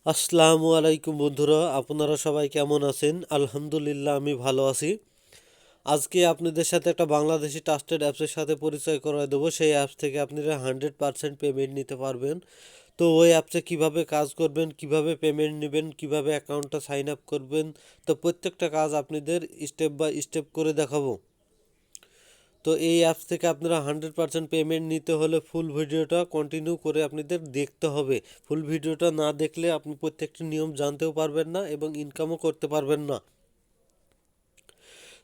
আসসালামু আলাইকুম বন্ধুরা, আপনারা সবাই কেমন আছেন? আলহামদুলিল্লাহ, আমি ভালো আছি। আজকে আপনাদের সাথে একটা বাংলাদেশি ট্রাস্টেড অ্যাপসের সাথে পরিচয় করায় দেবো। সেই অ্যাপস থেকে আপনারা 100% পেমেন্ট নিতে পারবেন। তো ওই অ্যাপসে কিভাবে কাজ করবেন, কিভাবে পেমেন্ট নেবেন, কিভাবে অ্যাকাউন্টটা সাইন আপ করবেন, তো প্রত্যেকটা কাজ আপনাদের স্টেপ বাই স্টেপ করে দেখাবো। তো এই অ্যাপস থেকে আপনারা 100% পেমেন্ট নিতে হলে ফুল ভিডিওটা কন্টিনিউ করে আপনাদের দেখতে হবে। ফুল ভিডিওটা না দেখলে আপনি প্রত্যেকটি নিয়ম জানতেও পারবেন না এবং ইনকামও করতে পারবেন না।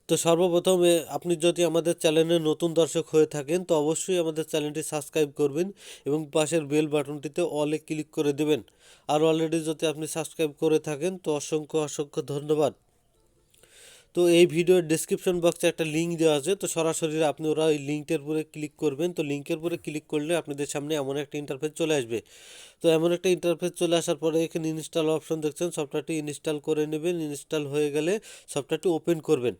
তো সর্বপ্রথম আপনি যদি আমাদের চ্যানেলে নতুন দর্শক হয়ে থাকেন তো অবশ্যই আমাদের চ্যানেলটি সাবস্ক্রাইব করবেন এবং পাশের বেল বাটনটিতে অলে ক্লিক করে দেবেন। আর অলরেডি যদি আপনি সাবস্ক্রাইব করে থাকেন তো অসংখ্য অসংখ্য ধন্যবাদ। তো এই ভিডিওর ডেসক্রিপশন বক্সে একটা লিঙ্ক দেওয়া আছে, তো সরাসরি আপনি ওরা ওই লিঙ্কের উপরে ক্লিক করবেন। তো লিঙ্কের উপরে ক্লিক করলে আপনাদের সামনে এমন একটা ইন্টারফেস চলে আসবে। তো এমন একটা ইন্টারফেস চলে আসার পরে এখানে ইনস্টল অপশন দেখছেন, সফটওয়্যারটি ইনস্টল করে নেবেন। ইনস্টল হয়ে গেলে সফটওয়্যারটি ওপেন করবেন।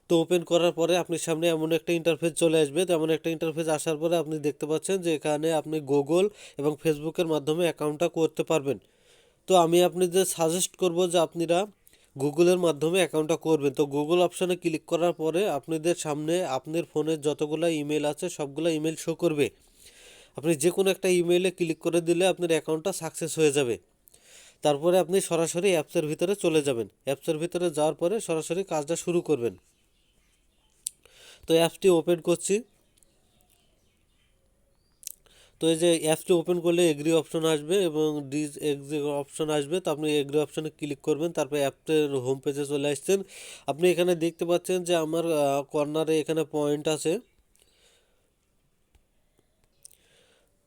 তো ওপেন করার পরে আপনার সামনে এমন একটা ইন্টারফেস চলে আসবে। তো এমন একটা ইন্টারফেস আসার পরে আপনি দেখতে পাচ্ছেন যে এখানে আপনি গুগল এবং ফেসবুকের মাধ্যমে অ্যাকাউন্টটা করতে পারবেন। তো আমি আপনাদের সাজেস্ট করব যে আপনারা গুগলের মাধ্যমে অ্যাকাউন্টটা করবেন। তো গুগল অপশানে ক্লিক করার পরে আপনাদের সামনে আপনার ফোনের যতগুলো ইমেল আছে সবগুলো ইমেল শো করবে। আপনি যে কোনো একটা ইমেইলে ক্লিক করে দিলে আপনার অ্যাকাউন্টটা সাকসেস হয়ে যাবে। তারপরে আপনি সরাসরি অ্যাপসের ভিতরে চলে যাবেন। অ্যাপসের ভিতরে যাওয়ার পরে সরাসরি কাজটা শুরু করবেন। তো অ্যাপসটি ওপেন করছি। তো এই যে অ্যাপসটি ওপেন করলে এগ্রি অপশন আসবে এবং ডিস এগ্রি অপশন আসবে। তো আপনি এগ্রি অপশনে ক্লিক করবেন। তারপরে অ্যাপের হোম পেজে চলে আসছেন। আপনি এখানে দেখতে পাচ্ছেন যে আমার কর্নারে এখানে পয়েন্ট আছে।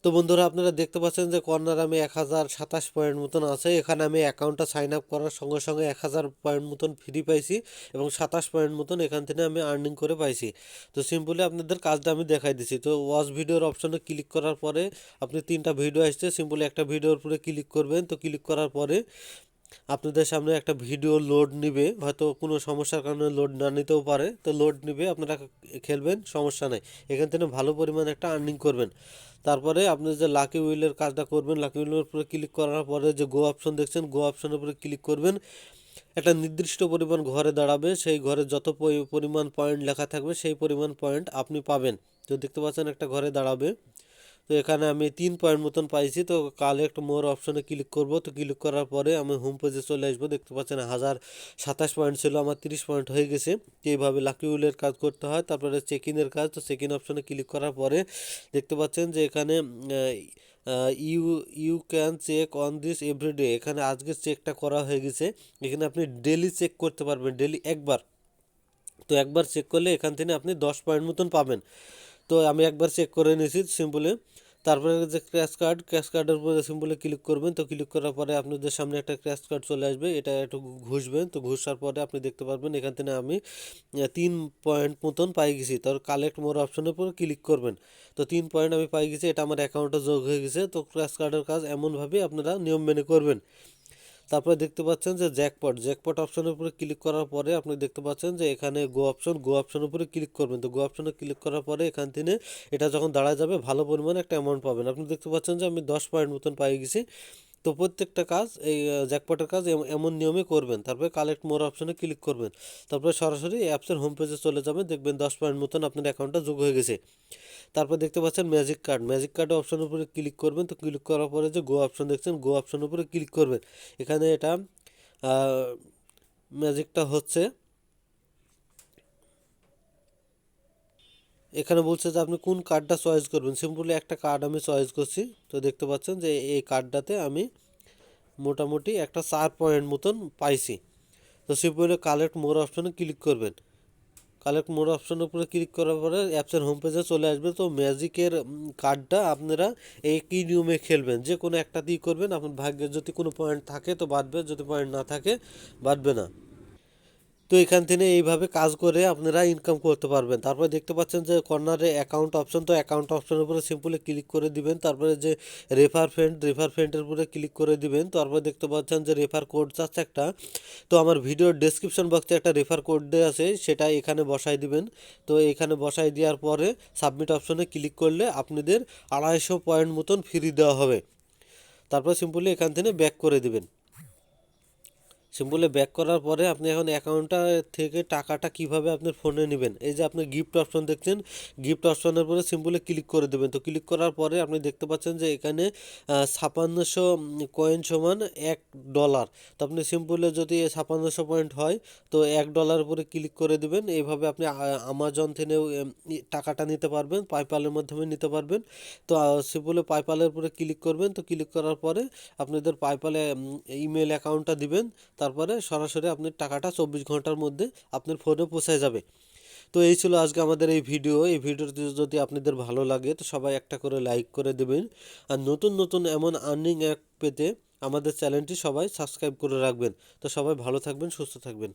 তো বন্ধুরা, আপনারা দেখতে পাচ্ছেন যে কর্নার আমি 1027 পয়েন্ট মতন আছে। এখানে আমি অ্যাকাউন্টটা সাইন আপ করার সঙ্গে সঙ্গে 1000 পয়েন্ট মতন ফ্রি পাইছি এবং 27 পয়েন্ট মতন এখান থেকে আমি আর্নিং করে পাইছি। তো সিম্পলি আপনাদের কাজটা আমি দেখাই দিছি। তো ওয়াচ ভিডিওর অপশনে ক্লিক করার পরে আপনি 3টা ভিডিও আসছে, সিম্পলি একটা ভিডিওর উপরে ক্লিক করবেন। তো ক্লিক করার পরে আপনাদের সামনে একটা ভিডিও লোড নিবে, হয়তো কোনো সমস্যার কারণে লোড না নিতেও পারে। তো লোড নিবে, আপনারা খেলবেন, সমস্যা নেই। এখান থেকে ভালো পরিমাণ একটা আর্নিং করবেন। তারপরে আপনি যে লাকি উইলের কাজটা করবেন, লাকি উইলের উপরে ক্লিক করার পরে যে গো অপশন দেখছেন, গো অপশনের উপরে ক্লিক করবেন। একটা নির্দিষ্ট পরিমাণ ঘরে দাঁড়াবে, সেই ঘরে যত পরিমাণ পয়েন্ট লেখা থাকবে সেই পরিমাণ পয়েন্ট আপনি পাবেন। তো দেখতে পাচ্ছেন একটা ঘরে দাঁড়াবে। তো এখানে আমি 3 পয়েন্ট মতন পাইছি। তো কালেক্ট মোর অপশনে ক্লিক করব। তো ক্লিক করার পরে আমি হোম পেজে চলে আসবো। দেখতে পাচ্ছেন 1027 পয়েন্ট ছিল, আমার 30 পয়েন্ট হয়ে গেছে। তো এইভাবে লাকি উইলের কাজ করতে হয়। তারপরে চেক ইনের কাজ। তো চেক ইন অপশনে ক্লিক করার পরে দেখতে পাচ্ছেন যে এখানে you you can check on this everyday, এখানে আজকে চেকটা করা হয়ে গেছে। এখানে আপনি ডেলি চেক করতে পারবেন, ডেলি একবার। তো একবার চেক করলে এখান থেকে আপনি 10 পয়েন্ট মতন পাবেন। তো আমি একবার চেক করে নিয়েছি সিম্পলে। তারপরে যে ক্র্যাশ কার্ডের উপরে সিম্পলে ক্লিক করবেন। তো ক্লিক করার পরে আপনাদের সামনে একটা ক্র্যাশ কার্ড চলে আসবে, এটা একটু ঘুষবেন। তো ঘুষার পরে আপনি দেখতে পারবেন এখান থেকে আমি 3 পয়েন্ট মতন পাই গেছি। তো কালেক্ট মোর অপশনের উপর ক্লিক করবেন। তো 3 পয়েন্ট আমি পাই গেছি, এটা আমার অ্যাকাউন্টে যোগ হয়ে গেছে। তো ক্র্যাশ কার্ডের কাজ এমনভাবে আপনারা নিয়ম মেনে করবেন। তারপরে দেখতে পাচ্ছেন যে জ্যাকপট, জ্যাকপট অপশনের উপরে ক্লিক করার পরে আপনি দেখতে পাচ্ছেন যে এখানে গো অপশনের উপরে ক্লিক করবেন। তো গো অপশনে ক্লিক করার পরে এখান থেকে এটা যখন দাঁড়া যাবে ভালো পরিমাণে একটা অ্যামাউন্ট পাবেন। আপনি দেখতে পাচ্ছেন যে আমি 10 পয়েন্ট মতন পাই গেছি। তো প্রত্যেকটা কাজ এই জ্যাকপটের কাজ এমন নিয়মে করবেন। তারপরে কালেক্ট মোর অপশনে ক্লিক করবেন। তারপরে সরাসরি অ্যাপসের হোম পেজে চলে যাবেন, দেখবেন 10 পয়েন্ট মতন আপনার অ্যাকাউন্টটা যোগ হয়ে গেছে। তারপর দেখতে পাচ্ছেন ম্যাজিক কার্ড, ম্যাজিক কার্ড অপশনের উপরে ক্লিক করবেন। তো ক্লিক করার পরে যে গো অপশন দেখছেন, গো অপশনের উপরে ক্লিক করবেন। এখানে এটা ম্যাজিকটা হচ্ছে, এখানে বলছে যে আপনি কোন কার্ডটা চয়েস করবেন। সিম্পলি একটা কার্ড আমি চয়েস করছি। তো দেখতে পাচ্ছেন যে এই কার্ডটাতে আমি মোটামুটি একটা 4 পয়েন্ট মতন পাইছি। তো সিম্পলি কালেক্ট মোর অপশনে ক্লিক করবেন। কালেক্ট মোর অপশনের উপরে ক্লিক করার পরে অ্যাপসের হোম পেজে চলে আসবে। তো ম্যাজিকের কার্ডটা আপনারা একই নিয়মে খেলবেন, যে কোনো একটাতেই করবেন। আপনার ভাগ্যে যদি কোনো পয়েন্ট থাকে তো বাড়বে, যদি পয়েন্ট না থাকে বাড়বে না। তো এখান থেকে এইভাবে কাজ করে আপনারা ইনকাম করতে পারবেন। তারপরে দেখতে পাচ্ছেন যে কর্নারে অ্যাকাউন্ট অপশন, তো অ্যাকাউন্ট অপশনের উপরে সিম্পলি ক্লিক করে দিবেন। তারপরে যে রেফার ফ্রেন্ডের উপরে ক্লিক করে দিবেন। তারপরে দেখতে পাচ্ছেন যে রেফার কোড চাচ্ছে একটা। তো আমার ভিডিওর ডেসক্রিপশন বক্সে একটা রেফার কোড দেওয়া আছে, সেটা এখানে বসাই দিবেন। তো এখানে বসাই দেওয়ার পরে সাবমিট অপশনে ক্লিক করলে আপনাদের 250 পয়েন্ট মতন ফ্রি দেওয়া হবে। তারপর সিম্পলি এখান থেকে ব্যাক করে দিবেন। সিম্পলে ব্যাক করার পরে আপনি এখন অ্যাকাউন্টটা থেকে টাকাটা কিভাবে আপনার ফোনে নেবেন, এই যে আপনি গিফট অপশন দেখছেন, গিফট অপশনের পরে সিম্পলে ক্লিক করে দেবেন। তো ক্লিক করার পরে আপনি দেখতে পাচ্ছেন যে এখানে 5600 কয়েন সমান $1। তো আপনি সিম্পলে যদি 5600 পয়েন্ট হয় তো $1 উপরে ক্লিক করে দেবেন। এইভাবে আপনি আমাজন থেকেও টাকাটা নিতে পারবেন, পাইপালের মাধ্যমে নিতে পারবেন। তো সিম্পলে পাইপালের উপরে ক্লিক করবেন। তো ক্লিক করার পরে আপনাদের পাইপালে ইমেল অ্যাকাউন্টটা দিবেন, তারপরে সরাসরি আপনি টাকাটা 24 ঘন্টার মধ্যে আপনার ফোনে পৌঁছে যাবে। তো এই ছিল আজকে আমাদের এই ভিডিও। এই ভিডিওটি যদি আপনাদের ভালো লাগে তো সবাই একটা করে লাইক করে দেবেন। আর নতুন নতুন এমন আর্নিং অ্যাপ পেতে আমাদের চ্যানেলটি সবাই সাবস্ক্রাইব করে রাখবেন। তো সবাই ভালো থাকবেন, সুস্থ থাকবেন।